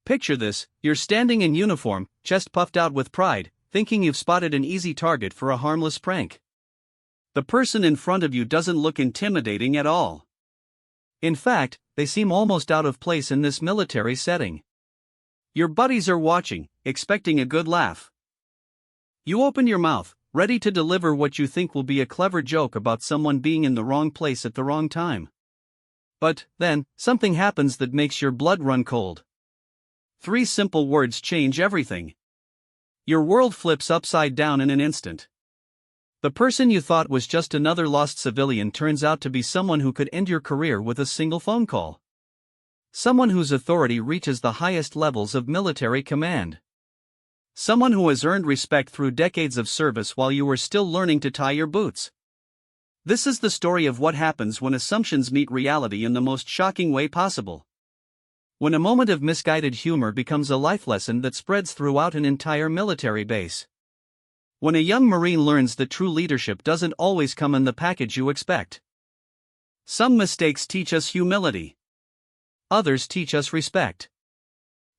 Picture this: you're standing in uniform, chest puffed out with pride, thinking you've spotted an easy target for a harmless prank. The person in front of you doesn't look intimidating at all. In fact, they seem almost out of place in this military setting. Your buddies are watching, expecting a good laugh. You open your mouth, ready to deliver what you think will be a clever joke about someone being in the wrong place at the wrong time. But then, something happens that makes your blood run cold. 3 simple words change everything. Your world flips upside down in an instant. The person you thought was just another lost civilian turns out to be someone who could end your career with a single phone call. Someone whose authority reaches the highest levels of military command. Someone who has earned respect through decades of service while you were still learning to tie your boots. This is the story of what happens when assumptions meet reality in the most shocking way possible. When a moment of misguided humor becomes a life lesson that spreads throughout an entire military base. When a young Marine learns that true leadership doesn't always come in the package you expect. Some mistakes teach us humility. Others teach us respect.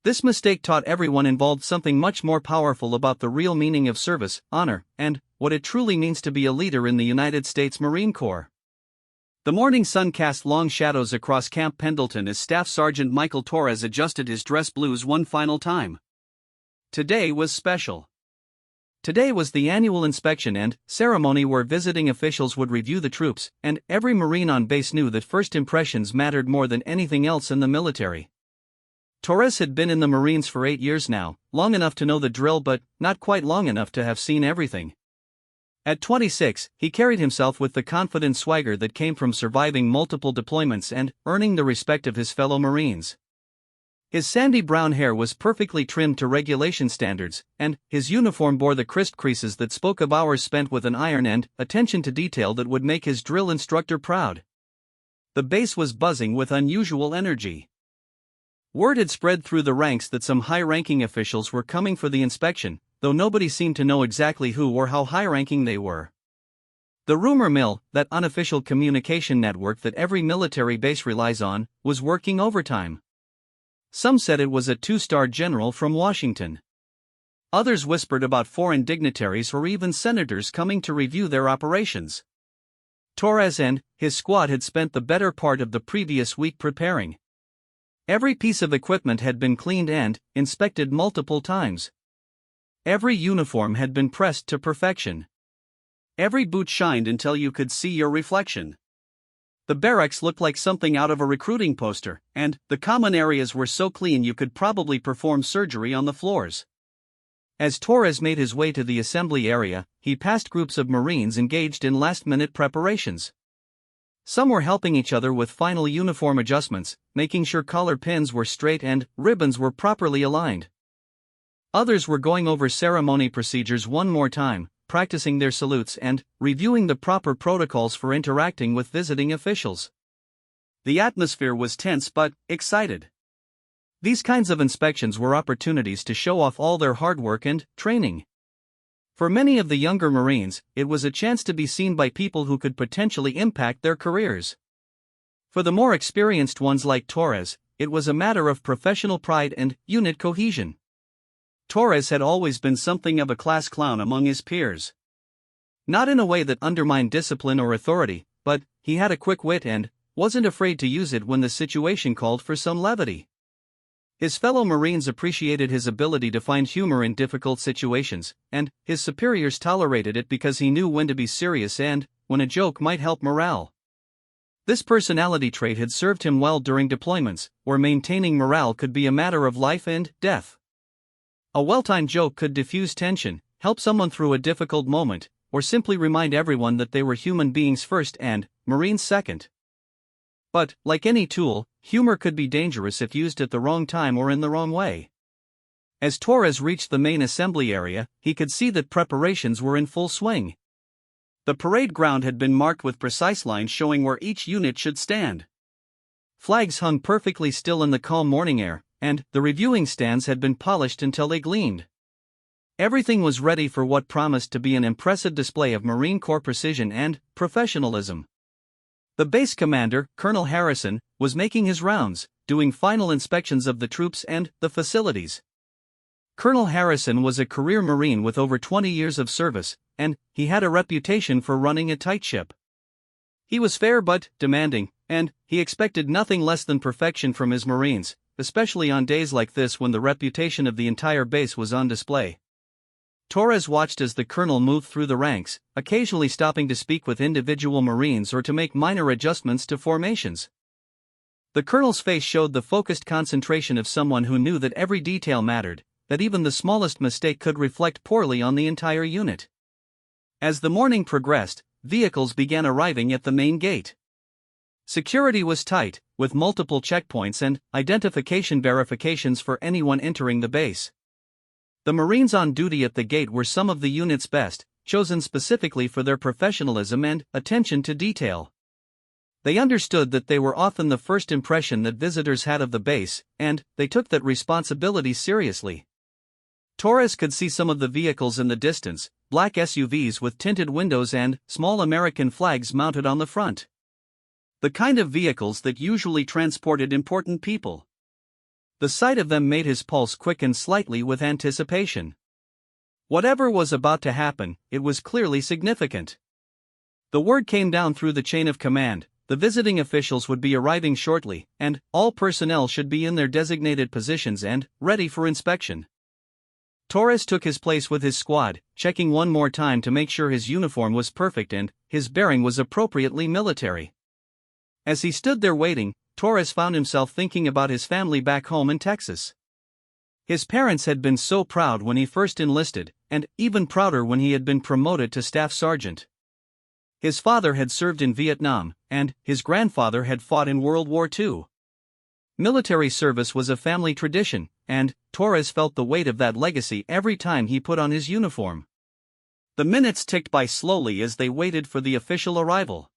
This mistake taught everyone involved something much more powerful about the real meaning of service, honor, and what it truly means to be a leader in the United States Marine Corps. The morning sun cast long shadows across Camp Pendleton as Staff Sergeant Michael Torres adjusted his dress blues one final time. Today was special. Today was the annual inspection and ceremony where visiting officials would review the troops, and every Marine on base knew that first impressions mattered more than anything else in the military. Torres had been in the Marines for 8 years now, long enough to know the drill but not quite long enough to have seen everything. At 26, he carried himself with the confident swagger that came from surviving multiple deployments and earning the respect of his fellow Marines. His sandy brown hair was perfectly trimmed to regulation standards, and his uniform bore the crisp creases that spoke of hours spent with an iron and attention to detail that would make his drill instructor proud. The base was buzzing with unusual energy. Word had spread through the ranks that some high-ranking officials were coming for the inspection, though nobody seemed to know exactly who or how high-ranking they were. The rumor mill, that unofficial communication network that every military base relies on, was working overtime. Some said it was a 2-star general from Washington. Others whispered about foreign dignitaries or even senators coming to review their operations. Torres and his squad had spent the better part of the previous week preparing. Every piece of equipment had been cleaned and inspected multiple times. Every uniform had been pressed to perfection. Every boot shined until you could see your reflection. The barracks looked like something out of a recruiting poster, and the common areas were so clean you could probably perform surgery on the floors. As Torres made his way to the assembly area, he passed groups of Marines engaged in last-minute preparations. Some were helping each other with final uniform adjustments, making sure collar pins were straight and ribbons were properly aligned. Others were going over ceremony procedures one more time, practicing their salutes and reviewing the proper protocols for interacting with visiting officials. The atmosphere was tense but excited. These kinds of inspections were opportunities to show off all their hard work and training. For many of the younger Marines, it was a chance to be seen by people who could potentially impact their careers. For the more experienced ones like Torres, it was a matter of professional pride and unit cohesion. Torres had always been something of a class clown among his peers. Not in a way that undermined discipline or authority, but he had a quick wit and wasn't afraid to use it when the situation called for some levity. His fellow Marines appreciated his ability to find humor in difficult situations, and his superiors tolerated it because he knew when to be serious and when a joke might help morale. This personality trait had served him well during deployments, where maintaining morale could be a matter of life and death. A well-timed joke could diffuse tension, help someone through a difficult moment, or simply remind everyone that they were human beings first and Marines second. But, like any tool, humor could be dangerous if used at the wrong time or in the wrong way. As Torres reached the main assembly area, he could see that preparations were in full swing. The parade ground had been marked with precise lines showing where each unit should stand. Flags hung perfectly still in the calm morning air, and the reviewing stands had been polished until they gleamed. Everything was ready for what promised to be an impressive display of Marine Corps precision and professionalism. The base commander, Colonel Harrison, was making his rounds, doing final inspections of the troops and the facilities. Colonel Harrison was a career Marine with over 20 years of service, and he had a reputation for running a tight ship. He was fair but demanding, and he expected nothing less than perfection from his Marines, especially on days like this when the reputation of the entire base was on display. Torres watched as the colonel moved through the ranks, occasionally stopping to speak with individual Marines or to make minor adjustments to formations. The colonel's face showed the focused concentration of someone who knew that every detail mattered, that even the smallest mistake could reflect poorly on the entire unit. As the morning progressed, vehicles began arriving at the main gate. Security was tight, with multiple checkpoints and identification verifications for anyone entering the base. The Marines on duty at the gate were some of the unit's best, chosen specifically for their professionalism and attention to detail. They understood that they were often the first impression that visitors had of the base, and they took that responsibility seriously. Torres could see some of the vehicles in the distance, black SUVs with tinted windows and small American flags mounted on the front. The kind of vehicles that usually transported important people. The sight of them made his pulse quicken slightly with anticipation. Whatever was about to happen, it was clearly significant. The word came down through the chain of command: the visiting officials would be arriving shortly, and all personnel should be in their designated positions and ready for inspection. Torres took his place with his squad, checking one more time to make sure his uniform was perfect and his bearing was appropriately military. As he stood there waiting, Torres found himself thinking about his family back home in Texas. His parents had been so proud when he first enlisted, and even prouder when he had been promoted to staff sergeant. His father had served in Vietnam, and his grandfather had fought in World War II. Military service was a family tradition, and Torres felt the weight of that legacy every time he put on his uniform. The minutes ticked by slowly as they waited for the official arrival.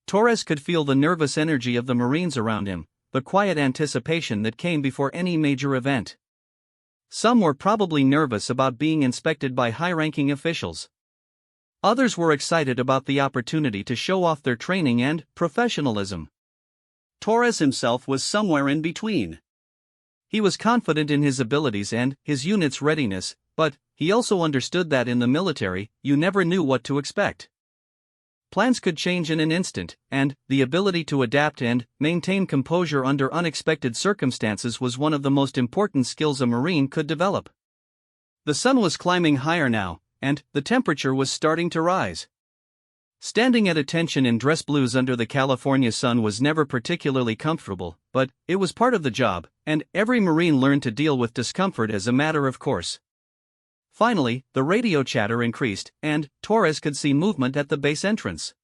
Torres could feel the nervous energy of the Marines around him, the quiet anticipation that came before any major event. Some were probably nervous about being inspected by high-ranking officials. Others were excited about the opportunity to show off their training and professionalism. Torres himself was somewhere in between. He was confident in his abilities and his unit's readiness, but he also understood that in the military, you never knew what to expect. Plans could change in an instant, and the ability to adapt and maintain composure under unexpected circumstances was one of the most important skills a Marine could develop. The sun was climbing higher now, and the temperature was starting to rise. Standing at attention in dress blues under the California sun was never particularly comfortable, but it was part of the job, and every Marine learned to deal with discomfort as a matter of course. Finally, the radio chatter increased, and Torres could see movement at the base entrance.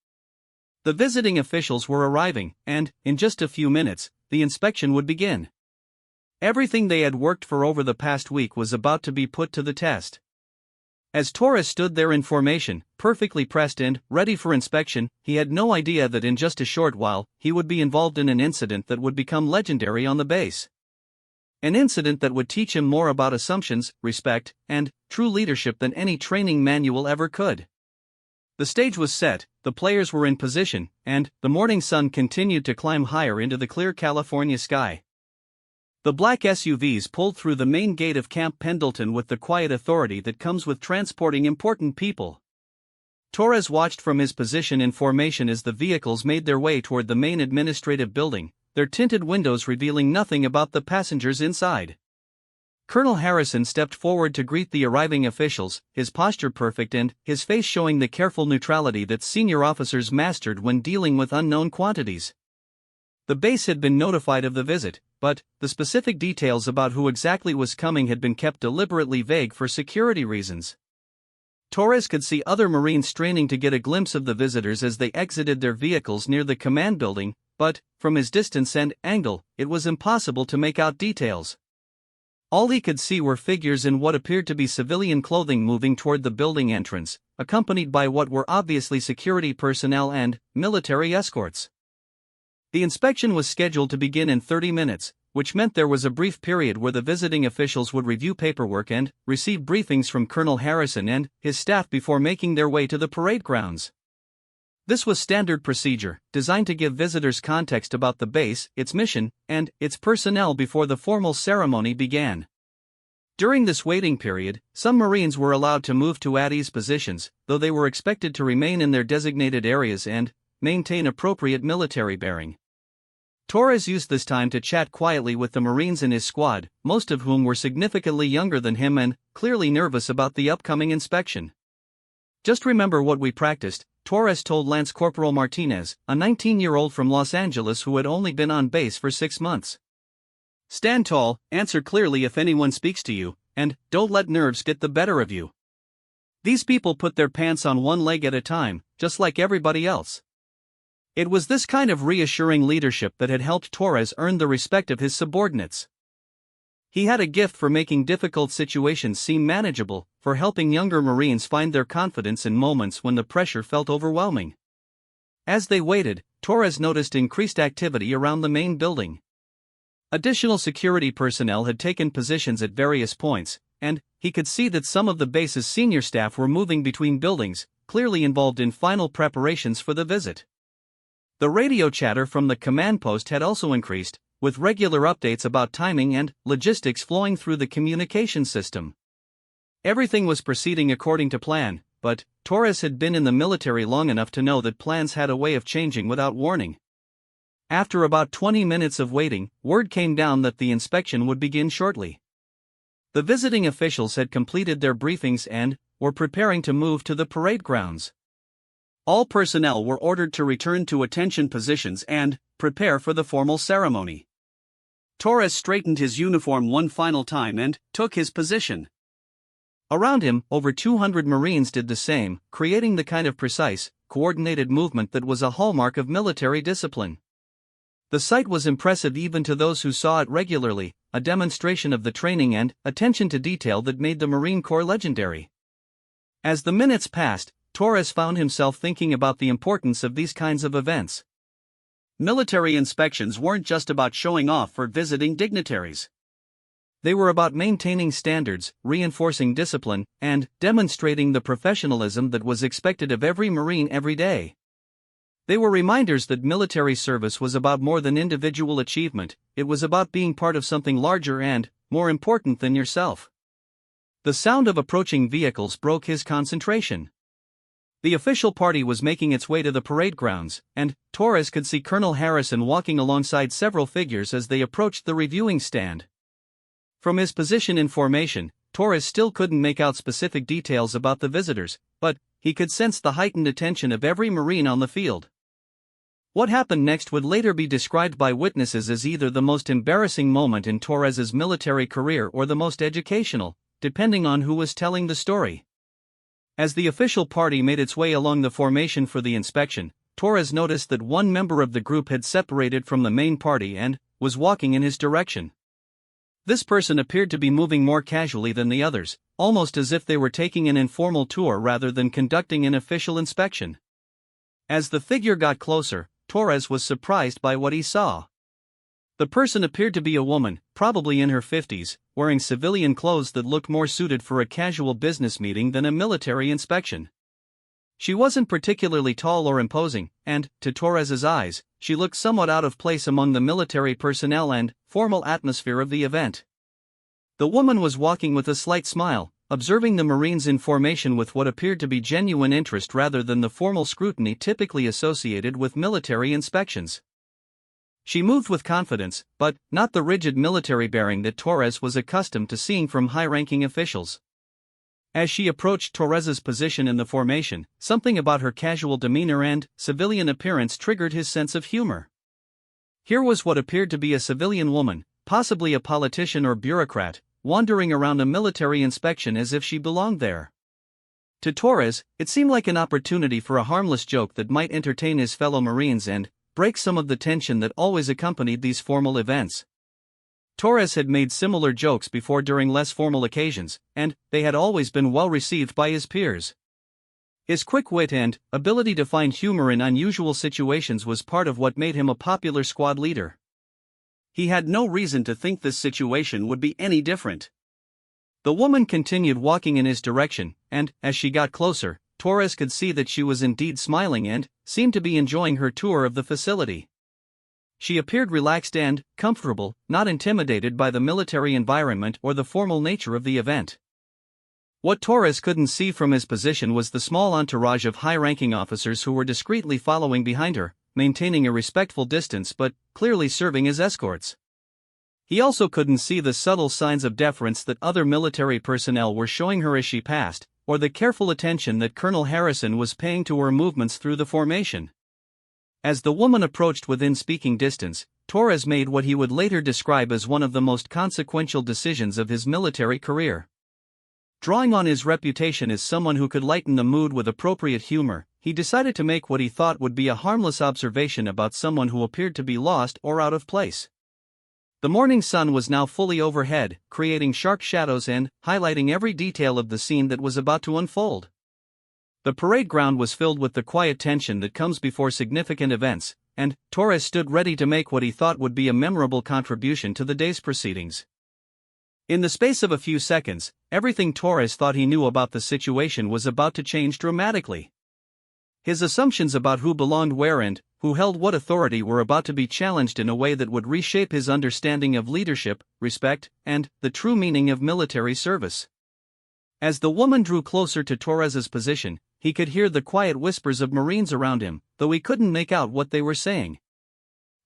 The visiting officials were arriving, and, in just a few minutes, the inspection would begin. Everything they had worked for over the past week was about to be put to the test. As Torres stood there in formation, perfectly pressed and ready for inspection, he had no idea that in just a short while, he would be involved in an incident that would become legendary on the base. An incident that would teach him more about assumptions, respect, and true leadership than any training manual ever could. The stage was set, the players were in position, and the morning sun continued to climb higher into the clear California sky. The black SUVs pulled through the main gate of Camp Pendleton with the quiet authority that comes with transporting important people. Torres watched from his position in formation as the vehicles made their way toward the main administrative building, their tinted windows revealing nothing about the passengers inside. Colonel Harrison stepped forward to greet the arriving officials, his posture perfect and his face showing the careful neutrality that senior officers mastered when dealing with unknown quantities. The base had been notified of the visit, but the specific details about who exactly was coming had been kept deliberately vague for security reasons. Torres could see other Marines straining to get a glimpse of the visitors as they exited their vehicles near the command building, but, from his distance and angle, it was impossible to make out details. All he could see were figures in what appeared to be civilian clothing moving toward the building entrance, accompanied by what were obviously security personnel and military escorts. The inspection was scheduled to begin in 30 minutes, which meant there was a brief period where the visiting officials would review paperwork and receive briefings from Colonel Harrison and his staff before making their way to the parade grounds. This was standard procedure, designed to give visitors context about the base, its mission, and its personnel before the formal ceremony began. During this waiting period, some Marines were allowed to move to at-ease positions, though they were expected to remain in their designated areas and maintain appropriate military bearing. Torres used this time to chat quietly with the Marines in his squad, most of whom were significantly younger than him and clearly nervous about the upcoming inspection. "Just remember what we practiced," Torres told Lance Corporal Martinez, a 19-year-old from Los Angeles who had only been on base for 6 months. "Stand tall, answer clearly if anyone speaks to you, and don't let nerves get the better of you. These people put their pants on one leg at a time, just like everybody else." It was this kind of reassuring leadership that had helped Torres earn the respect of his subordinates. He had a gift for making difficult situations seem manageable, for helping younger Marines find their confidence in moments when the pressure felt overwhelming. As they waited, Torres noticed increased activity around the main building. Additional security personnel had taken positions at various points, and he could see that some of the base's senior staff were moving between buildings, clearly involved in final preparations for the visit. The radio chatter from the command post had also increased, with regular updates about timing and logistics flowing through the communication system. Everything was proceeding according to plan, but Torres had been in the military long enough to know that plans had a way of changing without warning. After about 20 minutes of waiting, word came down that the inspection would begin shortly. The visiting officials had completed their briefings and were preparing to move to the parade grounds. All personnel were ordered to return to attention positions and prepare for the formal ceremony. Torres straightened his uniform one final time and took his position. Around him, over 200 Marines did the same, creating the kind of precise, coordinated movement that was a hallmark of military discipline. The sight was impressive even to those who saw it regularly, a demonstration of the training and attention to detail that made the Marine Corps legendary. As the minutes passed, Torres found himself thinking about the importance of these kinds of events. Military inspections weren't just about showing off for visiting dignitaries. They were about maintaining standards, reinforcing discipline, and demonstrating the professionalism that was expected of every Marine every day. They were reminders that military service was about more than individual achievement, it was about being part of something larger and more important than yourself. The sound of approaching vehicles broke his concentration. The official party was making its way to the parade grounds, and Torres could see Colonel Harrison walking alongside several figures as they approached the reviewing stand. From his position in formation, Torres still couldn't make out specific details about the visitors, but he could sense the heightened attention of every Marine on the field. What happened next would later be described by witnesses as either the most embarrassing moment in Torres's military career or the most educational, depending on who was telling the story. As the official party made its way along the formation for the inspection, Torres noticed that one member of the group had separated from the main party and was walking in his direction. This person appeared to be moving more casually than the others, almost as if they were taking an informal tour rather than conducting an official inspection. As the figure got closer, Torres was surprised by what he saw. The person appeared to be a woman, probably in her 50s, wearing civilian clothes that looked more suited for a casual business meeting than a military inspection. She wasn't particularly tall or imposing, and, to Torres's eyes, she looked somewhat out of place among the military personnel and formal atmosphere of the event. The woman was walking with a slight smile, observing the Marines in formation with what appeared to be genuine interest rather than the formal scrutiny typically associated with military inspections. She moved with confidence, but not the rigid military bearing that Torres was accustomed to seeing from high-ranking officials. As she approached Torres's position in the formation, something about her casual demeanor and civilian appearance triggered his sense of humor. Here was what appeared to be a civilian woman, possibly a politician or bureaucrat, wandering around a military inspection as if she belonged there. To Torres, it seemed like an opportunity for a harmless joke that might entertain his fellow Marines and break some of the tension that always accompanied these formal events. Torres had made similar jokes before during less formal occasions, and they had always been well received by his peers. His quick wit and ability to find humor in unusual situations was part of what made him a popular squad leader. He had no reason to think this situation would be any different. The woman continued walking in his direction, and, as she got closer, Torres could see that she was indeed smiling and seemed to be enjoying her tour of the facility. She appeared relaxed and comfortable, not intimidated by the military environment or the formal nature of the event. What Torres couldn't see from his position was the small entourage of high-ranking officers who were discreetly following behind her, maintaining a respectful distance but clearly serving as escorts. He also couldn't see the subtle signs of deference that other military personnel were showing her as she passed, or the careful attention that Colonel Harrison was paying to her movements through the formation. As the woman approached within speaking distance, Torres made what he would later describe as one of the most consequential decisions of his military career. Drawing on his reputation as someone who could lighten the mood with appropriate humor, he decided to make what he thought would be a harmless observation about someone who appeared to be lost or out of place. The morning sun was now fully overhead, creating sharp shadows and highlighting every detail of the scene that was about to unfold. The parade ground was filled with the quiet tension that comes before significant events, and Torres stood ready to make what he thought would be a memorable contribution to the day's proceedings. In the space of a few seconds, everything Torres thought he knew about the situation was about to change dramatically. His assumptions about who belonged where and who held what authority were about to be challenged in a way that would reshape his understanding of leadership, respect, and the true meaning of military service. As the woman drew closer to Torres's position, he could hear the quiet whispers of Marines around him, though he couldn't make out what they were saying.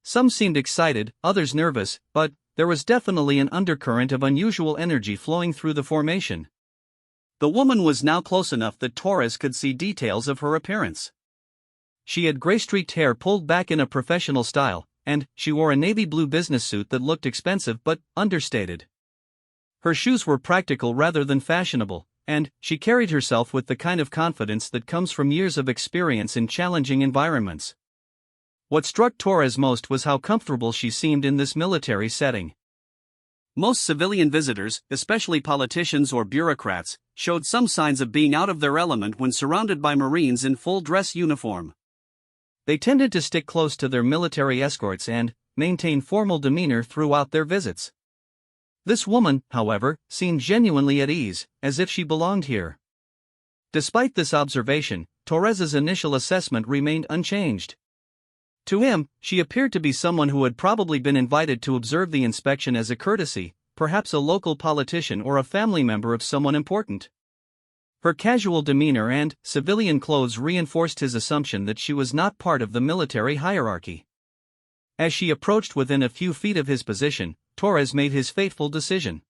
Some seemed excited, others nervous, but there was definitely an undercurrent of unusual energy flowing through the formation. The woman was now close enough that Torres could see details of her appearance. She had gray-streaked hair pulled back in a professional style, and she wore a navy blue business suit that looked expensive but understated. Her shoes were practical rather than fashionable, and she carried herself with the kind of confidence that comes from years of experience in challenging environments. What struck Torres most was how comfortable she seemed in this military setting. Most civilian visitors, especially politicians or bureaucrats, showed some signs of being out of their element when surrounded by Marines in full dress uniform. They tended to stick close to their military escorts and maintain formal demeanor throughout their visits. This woman, however, seemed genuinely at ease, as if she belonged here. Despite this observation, Torres's initial assessment remained unchanged. To him, she appeared to be someone who had probably been invited to observe the inspection as a courtesy, perhaps a local politician or a family member of someone important. Her casual demeanor and civilian clothes reinforced his assumption that she was not part of the military hierarchy. As she approached within a few feet of his position, Torres made his fateful decision.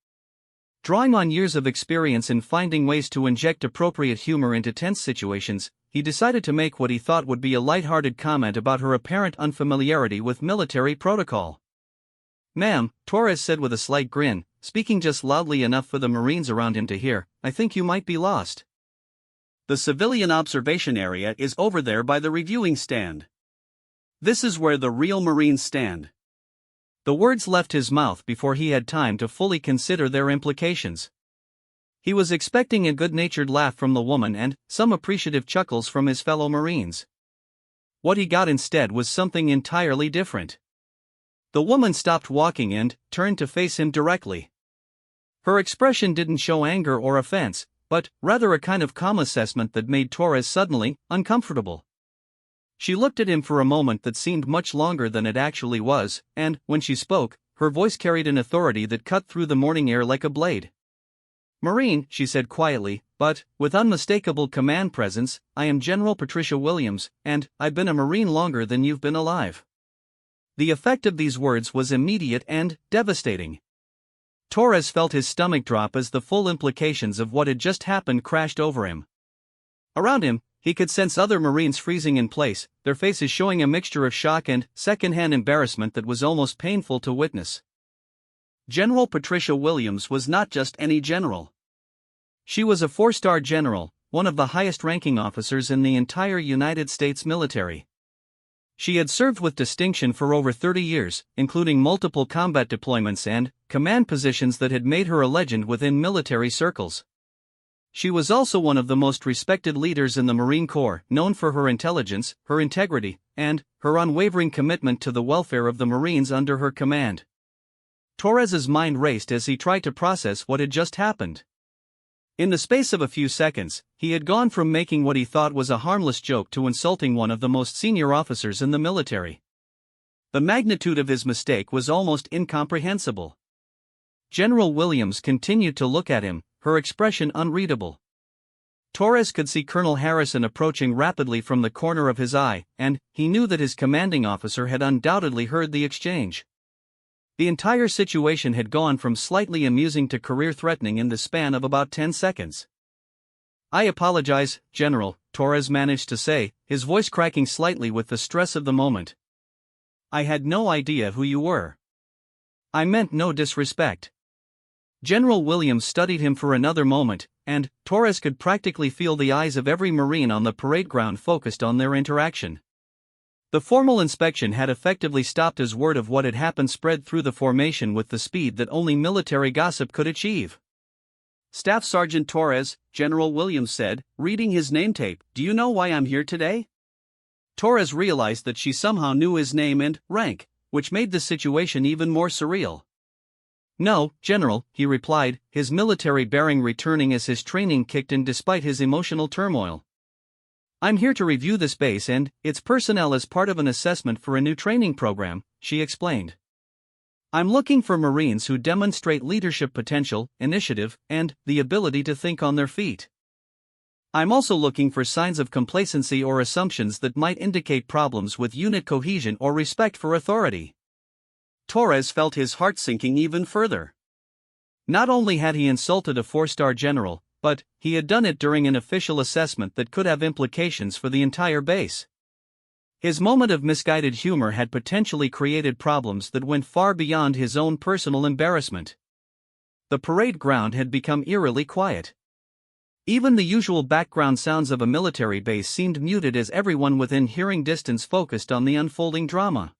Drawing on years of experience in finding ways to inject appropriate humor into tense situations, he decided to make what he thought would be a light-hearted comment about her apparent unfamiliarity with military protocol. "Ma'am," Torres said with a slight grin, speaking just loudly enough for the Marines around him to hear, "I think you might be lost. The civilian observation area is over there by the reviewing stand. This is where the real Marines stand." The words left his mouth before he had time to fully consider their implications. He was expecting a good-natured laugh from the woman and some appreciative chuckles from his fellow Marines. What he got instead was something entirely different. The woman stopped walking and turned to face him directly. Her expression didn't show anger or offense, but rather a kind of calm assessment that made Torres suddenly uncomfortable. She looked at him for a moment that seemed much longer than it actually was, and, when she spoke, her voice carried an authority that cut through the morning air like a blade. "Marine," she said quietly, but with unmistakable command presence, "I am General Patricia Williams, and I've been a Marine longer than you've been alive." The effect of these words was immediate and devastating. Torres felt his stomach drop as the full implications of what had just happened crashed over him. Around him, he could sense other Marines freezing in place, their faces showing a mixture of shock and second-hand embarrassment that was almost painful to witness. General Patricia Williams was not just any general. She was a four-star general, one of the highest-ranking officers in the entire United States military. She had served with distinction for over 30 years, including multiple combat deployments and command positions that had made her a legend within military circles. She was also one of the most respected leaders in the Marine Corps, known for her intelligence, her integrity, and her unwavering commitment to the welfare of the Marines under her command. Torres's mind raced as he tried to process what had just happened. In the space of a few seconds, he had gone from making what he thought was a harmless joke to insulting one of the most senior officers in the military. The magnitude of his mistake was almost incomprehensible. General Williams continued to look at him, her expression unreadable. Torres could see Colonel Harrison approaching rapidly from the corner of his eye, and he knew that his commanding officer had undoubtedly heard the exchange. The entire situation had gone from slightly amusing to career-threatening in the span of about 10 seconds. "I apologize, General," Torres managed to say, his voice cracking slightly with the stress of the moment. "I had no idea who you were. I meant no disrespect." General Williams studied him for another moment, and Torres could practically feel the eyes of every Marine on the parade ground focused on their interaction. The formal inspection had effectively stopped as word of what had happened spread through the formation with the speed that only military gossip could achieve. "Staff Sergeant Torres," General Williams said, reading his name tape, "do you know why I'm here today?" Torres realized that she somehow knew his name and rank, which made the situation even more surreal. "No, General," he replied, his military bearing returning as his training kicked in despite his emotional turmoil. "I'm here to review this base and its personnel as part of an assessment for a new training program," she explained. "I'm looking for Marines who demonstrate leadership potential, initiative, and the ability to think on their feet. I'm also looking for signs of complacency or assumptions that might indicate problems with unit cohesion or respect for authority." Torres felt his heart sinking even further. Not only had he insulted a four-star general, but he had done it during an official assessment that could have implications for the entire base. His moment of misguided humor had potentially created problems that went far beyond his own personal embarrassment. The parade ground had become eerily quiet. Even the usual background sounds of a military base seemed muted as everyone within hearing distance focused on the unfolding drama.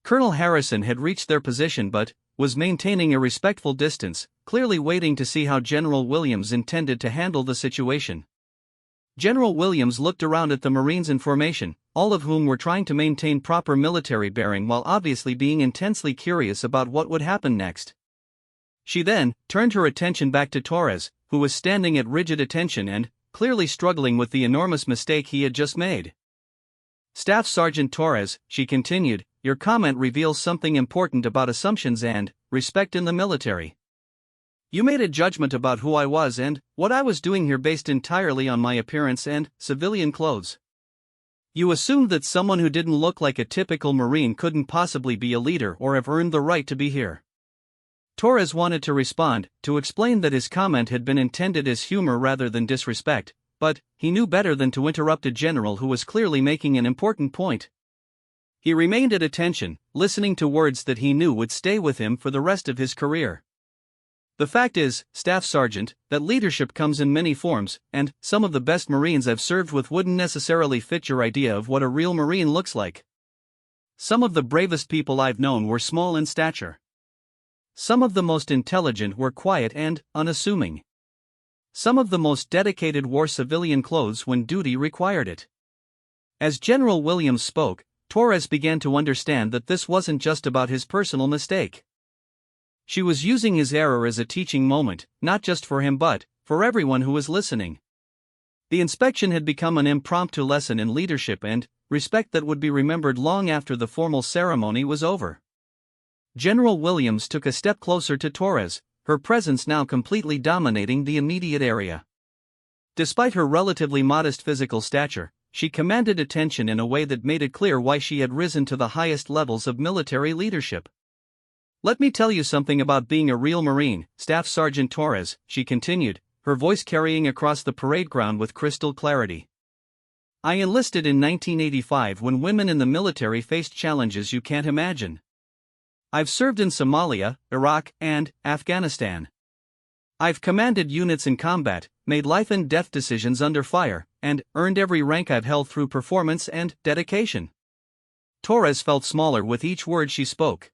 Colonel Harrison had reached their position but was maintaining a respectful distance, clearly waiting to see how General Williams intended to handle the situation. General Williams looked around at the Marines in formation, all of whom were trying to maintain proper military bearing while obviously being intensely curious about what would happen next. She then turned her attention back to Torres, who was standing at rigid attention and clearly struggling with the enormous mistake he had just made. "Staff Sergeant Torres," she continued, "your comment reveals something important about assumptions and respect in the military. You made a judgment about who I was and what I was doing here based entirely on my appearance and civilian clothes. You assumed that someone who didn't look like a typical Marine couldn't possibly be a leader or have earned the right to be here." Torres wanted to respond, to explain that his comment had been intended as humor rather than disrespect, but he knew better than to interrupt a general who was clearly making an important point. He remained at attention, listening to words that he knew would stay with him for the rest of his career. "The fact is, Staff Sergeant, that leadership comes in many forms, and some of the best Marines I've served with wouldn't necessarily fit your idea of what a real Marine looks like. Some of the bravest people I've known were small in stature. Some of the most intelligent were quiet and unassuming. Some of the most dedicated wore civilian clothes when duty required it." As General Williams spoke, Torres began to understand that this wasn't just about his personal mistake. She was using his error as a teaching moment, not just for him but for everyone who was listening. The inspection had become an impromptu lesson in leadership and respect that would be remembered long after the formal ceremony was over. General Williams took a step closer to Torres, her presence now completely dominating the immediate area. Despite her relatively modest physical stature, she commanded attention in a way that made it clear why she had risen to the highest levels of military leadership. "Let me tell you something about being a real Marine, Staff Sergeant Torres," she continued, her voice carrying across the parade ground with crystal clarity. "I enlisted in 1985 when women in the military faced challenges you can't imagine. I've served in Somalia, Iraq, and Afghanistan. I've commanded units in combat, made life and death decisions under fire, and earned every rank I've held through performance and dedication." Torres felt smaller with each word she spoke.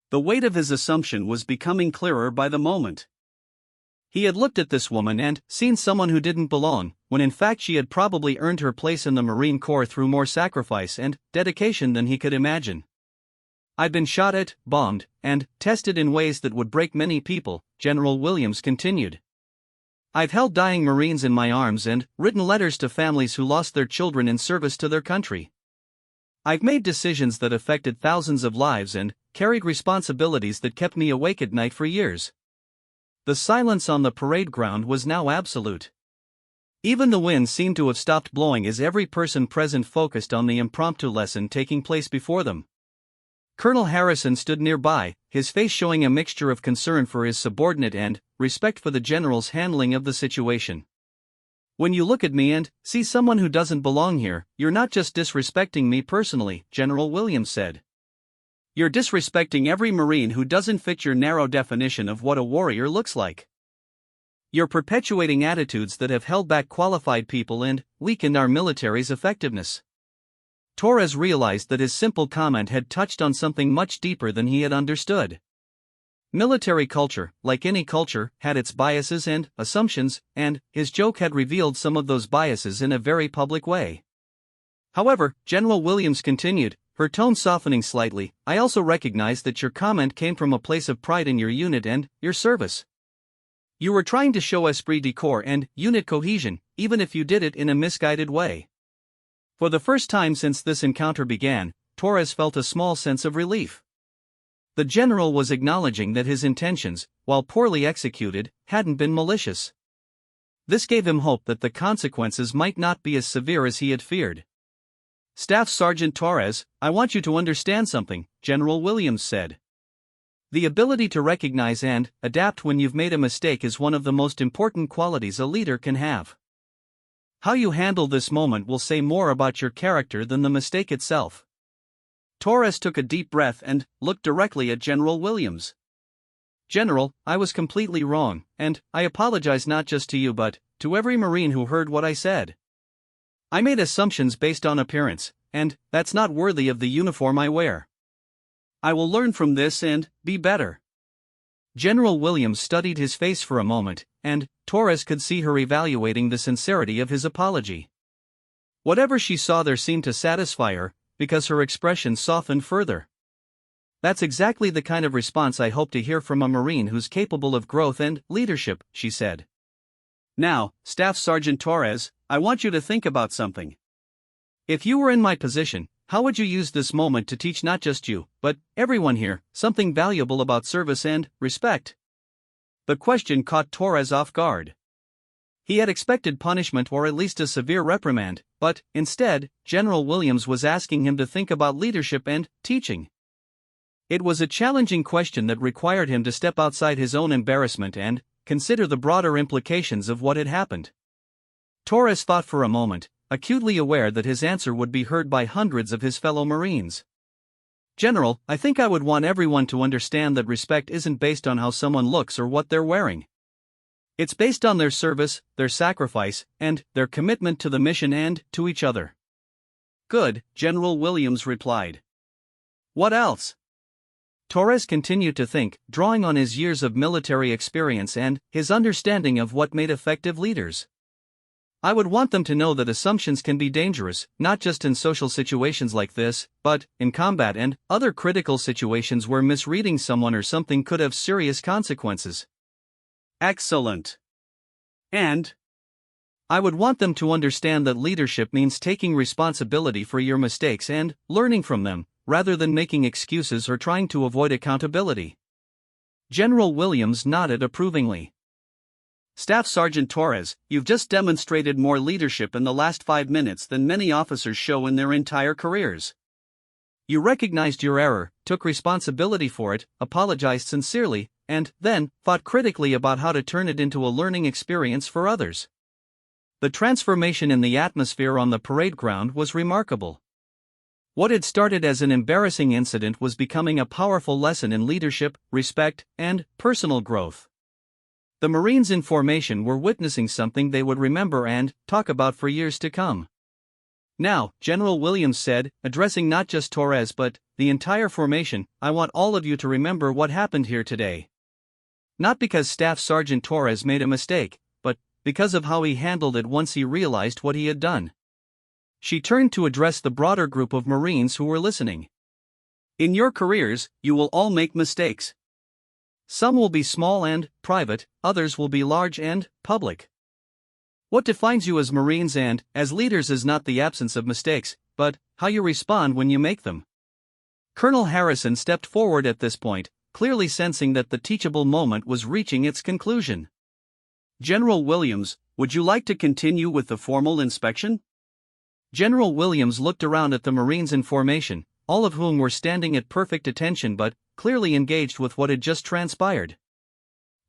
The weight of his assumption was becoming clearer by the moment. He had looked at this woman and seen someone who didn't belong, when in fact she had probably earned her place in the Marine Corps through more sacrifice and dedication than he could imagine. "I've been shot at, bombed, and tested in ways that would break many people," General Williams continued. I've held dying Marines in my arms and written letters to families who lost their children in service to their country. I've made decisions that affected thousands of lives and carried responsibilities that kept me awake at night for years. The silence on the parade ground was now absolute. Even the wind seemed to have stopped blowing as every person present focused on the impromptu lesson taking place before them. Colonel Harrison stood nearby, his face showing a mixture of concern for his subordinate and respect for the general's handling of the situation. "When you look at me and see someone who doesn't belong here, you're not just disrespecting me personally," General Williams said. "You're disrespecting every Marine who doesn't fit your narrow definition of what a warrior looks like. You're perpetuating attitudes that have held back qualified people and weakened our military's effectiveness." Torres realized that his simple comment had touched on something much deeper than he had understood. Military culture, like any culture, had its biases and assumptions, and his joke had revealed some of those biases in a very public way. However, General Williams continued, her tone softening slightly, "I also recognize that your comment came from a place of pride in your unit and your service. You were trying to show esprit de corps and unit cohesion, even if you did it in a misguided way." For the first time since this encounter began, Torres felt a small sense of relief. The general was acknowledging that his intentions, while poorly executed, hadn't been malicious. This gave him hope that the consequences might not be as severe as he had feared. "Staff Sergeant Torres, I want you to understand something," General Williams said. "The ability to recognize and adapt when you've made a mistake is one of the most important qualities a leader can have. How you handle this moment will say more about your character than the mistake itself." Torres took a deep breath and looked directly at General Williams. "General, I was completely wrong, and I apologize not just to you but to every Marine who heard what I said. I made assumptions based on appearance, and that's not worthy of the uniform I wear. I will learn from this and be better." General Williams studied his face for a moment, and Torres could see her evaluating the sincerity of his apology. Whatever she saw there seemed to satisfy her, because her expression softened further. "That's exactly the kind of response I hope to hear from a Marine who's capable of growth and leadership," she said. "Now, Staff Sergeant Torres, I want you to think about something. If you were in my position, how would you use this moment to teach not just you, but everyone here, something valuable about service and respect?" The question caught Torres off guard. He had expected punishment or at least a severe reprimand, but, instead, General Williams was asking him to think about leadership and teaching. It was a challenging question that required him to step outside his own embarrassment and consider the broader implications of what had happened. Torres thought for a moment, acutely aware that his answer would be heard by hundreds of his fellow Marines. "General, I think I would want everyone to understand that respect isn't based on how someone looks or what they're wearing. It's based on their service, their sacrifice, and their commitment to the mission and to each other." "Good," General Williams replied. "What else?" Torres continued to think, drawing on his years of military experience and his understanding of what made effective leaders. "I would want them to know that assumptions can be dangerous, not just in social situations like this, but in combat and other critical situations where misreading someone or something could have serious consequences." "Excellent. And?" "I would want them to understand that leadership means taking responsibility for your mistakes and learning from them, rather than making excuses or trying to avoid accountability." General Williams nodded approvingly. "Staff Sergeant Torres, you've just demonstrated more leadership in the last 5 minutes than many officers show in their entire careers. You recognized your error, took responsibility for it, apologized sincerely, and then thought critically about how to turn it into a learning experience for others. The transformation in the atmosphere on the parade ground was remarkable. What had started as an embarrassing incident was becoming a powerful lesson in leadership, respect, and personal growth. The Marines in formation were witnessing something they would remember and talk about for years to come. "Now," General Williams said, addressing not just Torres but the entire formation, "I want all of you to remember what happened here today. Not because Staff Sergeant Torres made a mistake, but because of how he handled it once he realized what he had done." She turned to address the broader group of Marines who were listening. "In your careers, you will all make mistakes. Some will be small and private, others will be large and public. What defines you as Marines and as leaders is not the absence of mistakes, but how you respond when you make them. Colonel Harrison stepped forward at this point, clearly sensing that the teachable moment was reaching its conclusion. General Williams, would you like to continue with the formal inspection? General Williams looked around at the Marines in formation, all of whom were standing at perfect attention but clearly engaged with what had just transpired.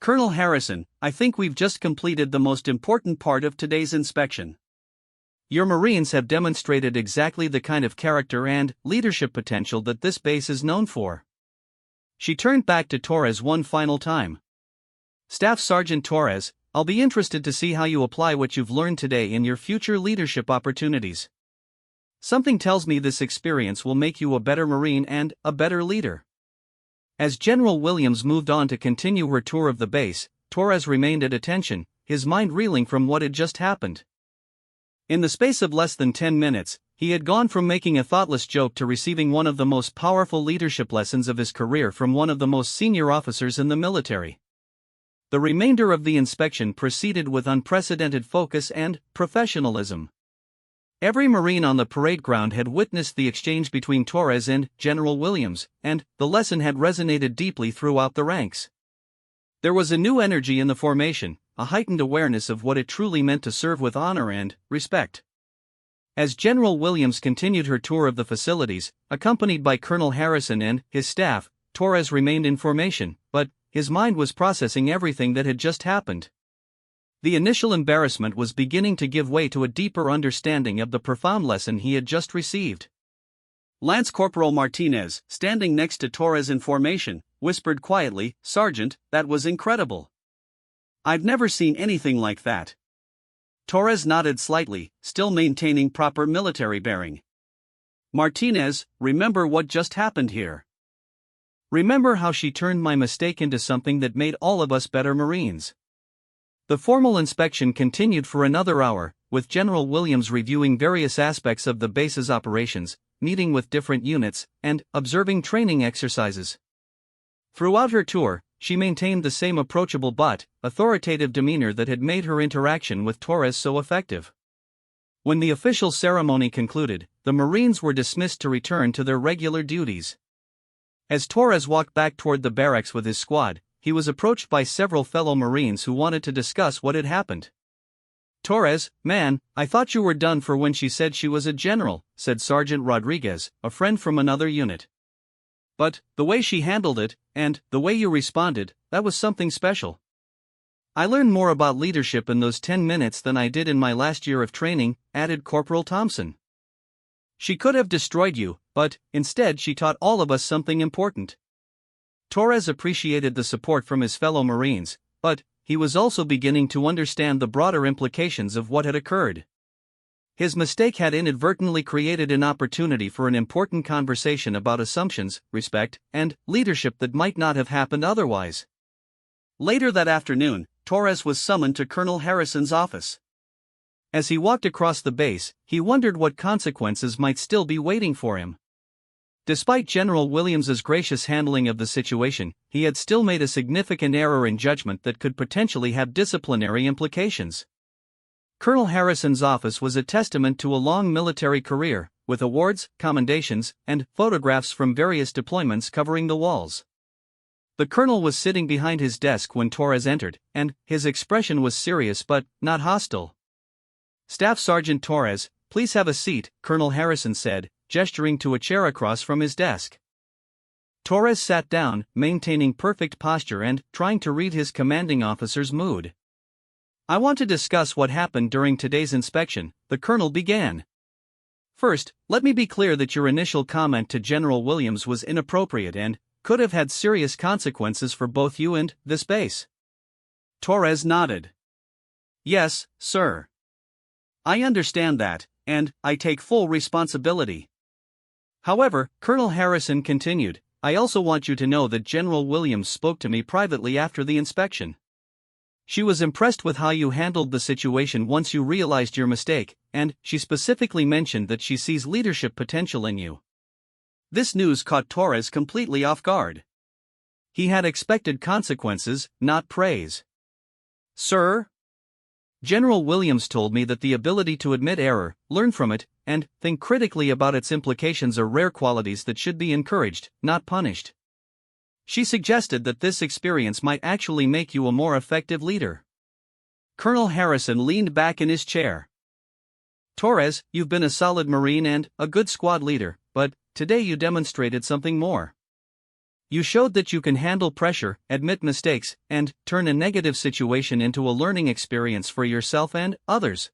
Colonel Harrison, I think we've just completed the most important part of today's inspection. Your Marines have demonstrated exactly the kind of character and leadership potential that this base is known for. She turned back to Torres one final time. Staff Sergeant Torres, I'll be interested to see how you apply what you've learned today in your future leadership opportunities. Something tells me this experience will make you a better Marine and a better leader. As General Williams moved on to continue her tour of the base, Torres remained at attention, his mind reeling from what had just happened. In the space of less than 10 minutes, he had gone from making a thoughtless joke to receiving one of the most powerful leadership lessons of his career from one of the most senior officers in the military. The remainder of the inspection proceeded with unprecedented focus and professionalism. Every Marine on the parade ground had witnessed the exchange between Torres and General Williams, and the lesson had resonated deeply throughout the ranks. There was a new energy in the formation, a heightened awareness of what it truly meant to serve with honor and respect. As General Williams continued her tour of the facilities, accompanied by Colonel Harrison and his staff, Torres remained in formation, but his mind was processing everything that had just happened. The initial embarrassment was beginning to give way to a deeper understanding of the profound lesson he had just received. Lance Corporal Martinez, standing next to Torres in formation, whispered quietly, "Sergeant, that was incredible. I've never seen anything like that." Torres nodded slightly, still maintaining proper military bearing. "Martinez, remember what just happened here. Remember how she turned my mistake into something that made all of us better Marines." The formal inspection continued for another hour, with General Williams reviewing various aspects of the base's operations, meeting with different units, and observing training exercises. Throughout her tour, she maintained the same approachable but authoritative demeanor that had made her interaction with Torres so effective. When the official ceremony concluded, the Marines were dismissed to return to their regular duties. As Torres walked back toward the barracks with his squad, he was approached by several fellow Marines who wanted to discuss what had happened. "Torres, man, I thought you were done for when she said she was a general," said Sergeant Rodriguez, a friend from another unit. "But the way she handled it, and the way you responded, that was something special. I learned more about leadership in those 10 minutes than I did in my last year of training," added Corporal Thompson. "She could have destroyed you, but instead she taught all of us something important." Torres appreciated the support from his fellow Marines, but he was also beginning to understand the broader implications of what had occurred. His mistake had inadvertently created an opportunity for an important conversation about assumptions, respect, and leadership that might not have happened otherwise. Later that afternoon, Torres was summoned to Colonel Harrison's office. As he walked across the base, he wondered what consequences might still be waiting for him. Despite General Williams's gracious handling of the situation, he had still made a significant error in judgment that could potentially have disciplinary implications. Colonel Harrison's office was a testament to a long military career, with awards, commendations, and photographs from various deployments covering the walls. The colonel was sitting behind his desk when Torres entered, and his expression was serious but not hostile. "Staff Sergeant Torres, please have a seat," Colonel Harrison said, gesturing to a chair across from his desk. Torres sat down, maintaining perfect posture and trying to read his commanding officer's mood. "I want to discuss what happened during today's inspection," the colonel began. "First, let me be clear that your initial comment to General Williams was inappropriate and could have had serious consequences for both you and this base." Torres nodded. "Yes, sir. I understand that, and I take full responsibility. However," Colonel Harrison continued, "I also want you to know that General Williams spoke to me privately after the inspection. She was impressed with how you handled the situation once you realized your mistake, and she specifically mentioned that she sees leadership potential in you." This news caught Torres completely off guard. He had expected consequences, not praise. "Sir?" General Williams told me that the ability to admit error, learn from it, and think critically about its implications are rare qualities that should be encouraged, not punished. She suggested that this experience might actually make you a more effective leader. Colonel Harrison leaned back in his chair. "Torres, you've been a solid Marine and a good squad leader, but today you demonstrated something more. You showed that you can handle pressure, admit mistakes, and turn a negative situation into a learning experience for yourself and others."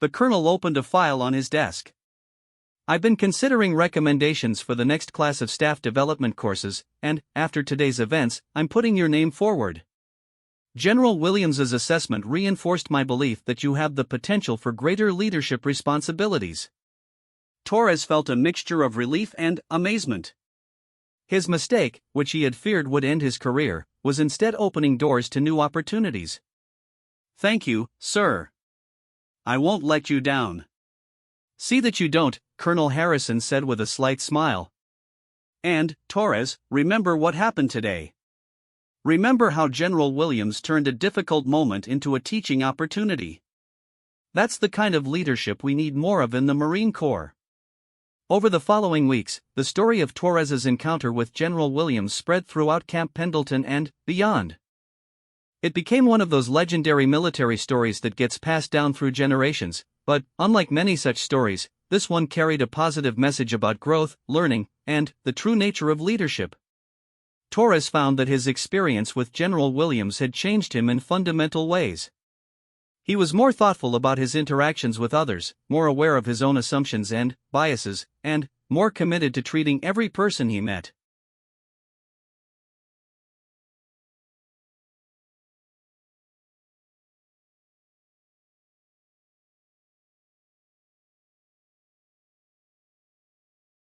The colonel opened a file on his desk. "I've been considering recommendations for the next class of staff development courses, and, after today's events, I'm putting your name forward. General Williams's assessment reinforced my belief that you have the potential for greater leadership responsibilities." Torres felt a mixture of relief and amazement. His mistake, which he had feared would end his career, was instead opening doors to new opportunities. "Thank you, sir. I won't let you down." "See that you don't," Colonel Harrison said with a slight smile. "And, Torres, remember what happened today. Remember how General Williams turned a difficult moment into a teaching opportunity. That's the kind of leadership we need more of in the Marine Corps." Over the following weeks, the story of Torres's encounter with General Williams spread throughout Camp Pendleton and beyond. It became one of those legendary military stories that gets passed down through generations, but, unlike many such stories, this one carried a positive message about growth, learning, and the true nature of leadership. Torres found that his experience with General Williams had changed him in fundamental ways. He was more thoughtful about his interactions with others, more aware of his own assumptions and biases, and more committed to treating every person he met